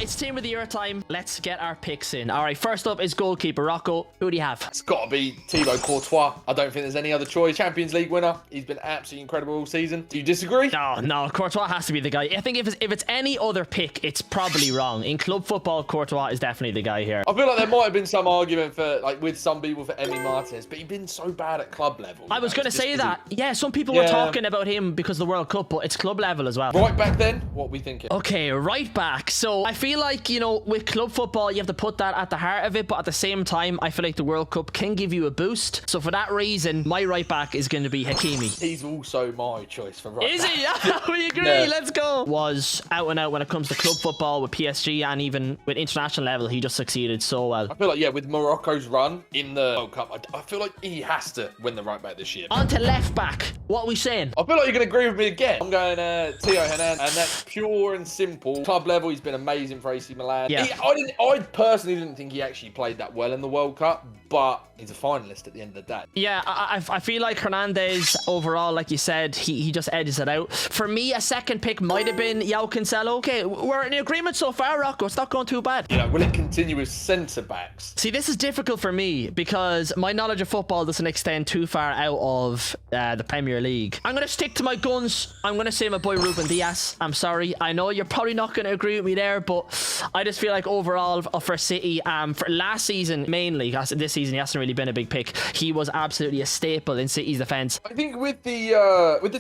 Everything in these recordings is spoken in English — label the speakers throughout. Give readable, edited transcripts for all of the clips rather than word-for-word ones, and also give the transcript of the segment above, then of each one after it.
Speaker 1: It's team of the year time. Let's get our picks in. All right, first up is goalkeeper. Rocco, who do you have?
Speaker 2: It's got to be Thibaut Courtois. I don't think there's any other choice. Champions League winner. He's been absolutely incredible all season. Do you disagree?
Speaker 1: No, Courtois has to be the guy. I think if it's any other pick, it's probably wrong. In club football, Courtois is definitely the guy here.
Speaker 2: I feel like there might have been some argument for, like, with some people for Emi Martinez, but he's been so bad at club level.
Speaker 1: I was going to say that. Yeah, some people were talking about him because of the World Cup, but it's club level as well.
Speaker 2: Right back then, what are we thinking?
Speaker 1: Okay, right back. So I feel like, you know, with club football, you have to put that at the heart of it, but at the same time, I feel like the World Cup can give you a boost. So for that reason, my right back is going to be Hakimi.
Speaker 2: He's also my choice for right back.
Speaker 1: Is he? Yeah, we agree. Yeah. Let's go. Was out and out when it comes to club football with PSG, and even with international level, he just succeeded so well.
Speaker 2: I feel like, yeah, with Morocco's run in the World Cup, I feel like he has to win the right back this year.
Speaker 1: On to left back. What are we saying?
Speaker 2: I feel like you're going to agree with me again. I'm going Theo Hernandez, and that's pure and simple. Club level, he's been amazing for AC Milan.
Speaker 1: Yeah.
Speaker 2: I personally didn't think he actually played that well in the World Cup, but he's a finalist at the end of the day.
Speaker 1: Yeah, I feel like Hernandez overall, like you said, he just edges it out. For me, a second pick might have been João Cancelo. Okay, we're in agreement so far, Rocco. It's not going too bad.
Speaker 2: You know, will it continue with centre-backs?
Speaker 1: See, this is difficult for me because my knowledge of football doesn't extend too far out of the Premier League. I'm going to stick to my guns. I'm going to say my boy Ruben Dias. I'm sorry. I know you're probably not going to agree with me there, but I just feel like overall for City, for last season mainly, this season he hasn't really been a big pick. He was absolutely a staple in City's defence.
Speaker 2: I think with the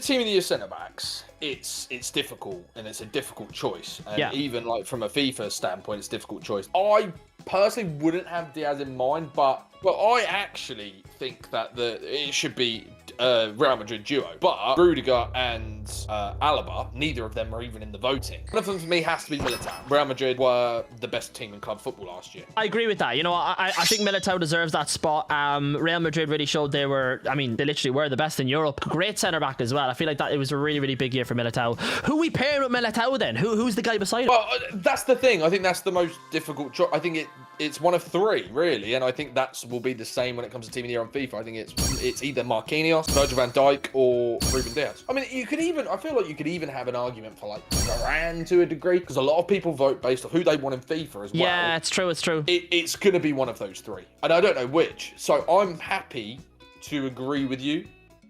Speaker 2: team of the year centre-backs, it's difficult, and it's a difficult choice. And
Speaker 1: yeah.
Speaker 2: Even like from a FIFA standpoint, it's a difficult choice. I personally wouldn't have Diaz in mind, but I actually think that it should be Real Madrid duo. But Rudiger and Alaba, neither of them are even in the voting. One of them for me has to be Militao. Real Madrid were the best team in club football last year.
Speaker 1: I agree with that. You know, I think Militao deserves that spot. Real Madrid really showed they literally were the best in Europe. Great centre-back as well. I feel like that it was a really, really big year for Militao. Who we pair with Militao then? Who's the guy beside him?
Speaker 2: Well, that's the thing. I think that's the most difficult choice. I think it's one of three, really, and I think that will be the same when it comes to team of the year on FIFA. I think it's either Marquinhos, Virgil van Dijk, or Ruben Dias. I mean, I feel like you could even have an argument for like Varane to a degree, because a lot of people vote based on who they want in FIFA as well.
Speaker 1: Yeah, it's true.
Speaker 2: It's going to be one of those three, and I don't know which. So I'm happy to agree with you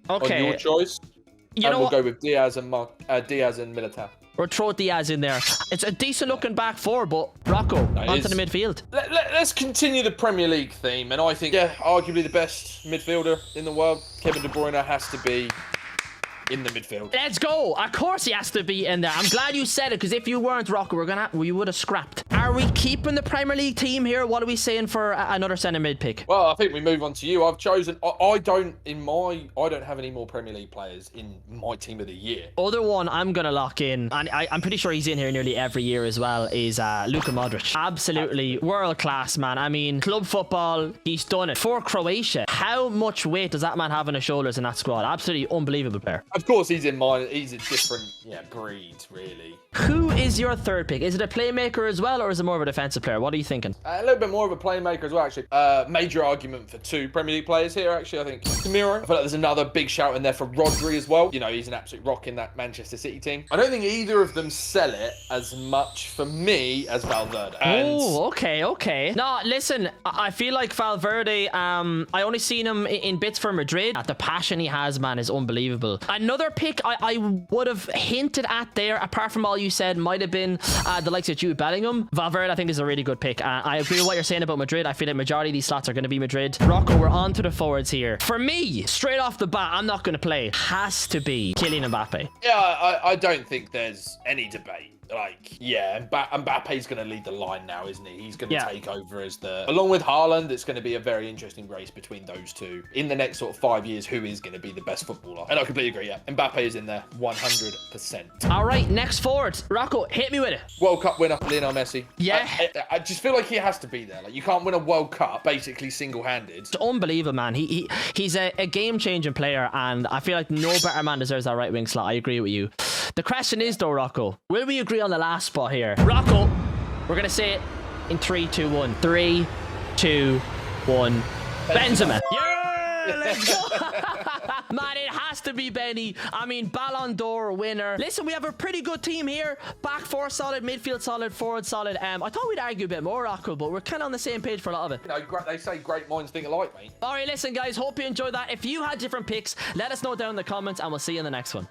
Speaker 2: on your choice. We'll go with Diaz and Militao.
Speaker 1: Or throw Diaz in there. It's a decent looking back four, but Rocco, onto the midfield.
Speaker 2: Let's continue the Premier League theme, and I think, arguably the best midfielder in the world, Kevin De Bruyne, has to be in the midfield. Let's
Speaker 1: go. Of course he has to be in there. I'm glad you said it, because if you weren't, Rocco, we would have scrapped. Are we keeping the Premier League team here? What are we saying for another centre mid pick?
Speaker 2: Well, I think we move on to you. I've chosen. I don't have any more Premier League players in my team of the year.
Speaker 1: Other one I'm gonna lock in, and I'm pretty sure he's in here nearly every year as well, is Luka Modric. Absolutely world class, man. I mean, club football, he's done it for Croatia. How much weight does that man have on his shoulders in that squad? Absolutely unbelievable player.
Speaker 2: Of course, he's in mine. He's a different, breed, really.
Speaker 1: Who is your third pick? Is it a playmaker as well, or is it more of a defensive player? What are you thinking?
Speaker 2: A little bit more of a playmaker as well, actually. Major argument for two Premier League players here, actually. I think Casemiro. I feel like there's another big shout in there for Rodri as well. You know, he's an absolute rock in that Manchester City team. I don't think either of them sell it as much for me as Valverde.
Speaker 1: Oh, okay. No, listen, I feel like Valverde, I only seen him in bits for Madrid. The passion he has, man, is unbelievable. Another pick I would have hinted at there, apart from all you said, might have been the likes of Jude Bellingham. Valverde, I think, is a really good pick. I agree with what you're saying about Madrid. I feel like majority of these slots are going to be Madrid. Rocco, we're on to the forwards here. For me, straight off the bat, I'm not going to play. Has to be Kylian Mbappe.
Speaker 2: Yeah, I don't think there's any debate. Like, Mbappe's going to lead the line now, isn't he? He's going to take over as along with Haaland. It's going to be a very interesting race between those two in the next sort of 5 years. Who is going to be the best footballer? And I completely agree. Yeah, Mbappe is in there 100%.
Speaker 1: All right, next forward, Rocco, hit me with it.
Speaker 2: World Cup winner Lionel Messi.
Speaker 1: Yeah,
Speaker 2: I just feel like he has to be there. Like, you can't win a World Cup basically single-handed.
Speaker 1: It's unbelievable, man. He's a game-changing player, and I feel like no better man deserves that right wing slot. I agree with you. The question is, though, Rocco, will we agree on the last spot here? Rocco, we're going to say it in 3, 2, 1. 3, 2, 1. Benzema. Yeah, let's go. Man, it has to be Benny. I mean, Ballon d'Or winner. Listen, we have a pretty good team here. Back four solid, midfield solid, forward solid. I thought we'd argue a bit more, Rocco, but we're kind of on the same page for a lot of it.
Speaker 2: You know, they say great minds think alike, mate.
Speaker 1: All right, listen, guys. Hope you enjoyed that. If you had different picks, let us know down in the comments, and we'll see you in the next one.